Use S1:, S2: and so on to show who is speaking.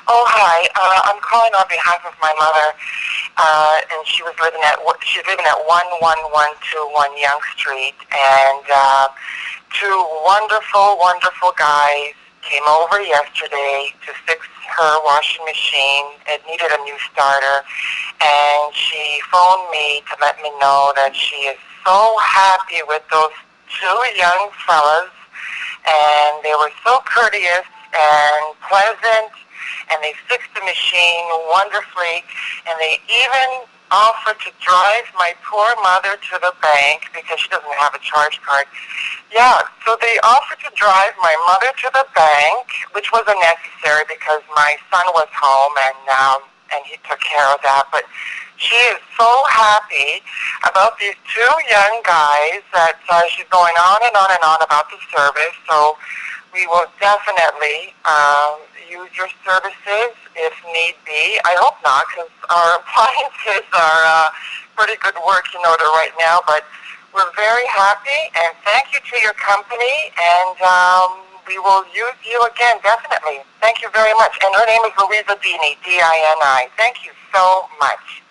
S1: Oh, hi. I'm calling on behalf of my mother, and she's living at 11121 Young Street, and two wonderful guys came over yesterday to fix her washing machine. It needed a new starter, and she phoned me to let me know that she is so happy with those two young fellas, and they were so courteous and pleasant, and they fixed the machine wonderfully, and they even offered to drive my poor mother to the bank because she doesn't have a charge card. Yeah, so they offered to drive my mother to the bank, which wasn't necessary because my son was home, and he took care of that. But she is so happy about these two young guys that she's going on and on and on about the service. So we will definitely use your services if need be. I hope not, because our appliances are pretty good working order right now. But we're very happy, and thank you to your company, and we will use you again, definitely. Thank you very much. And her name is Louisa Dini, D-I-N-I. Thank you so much.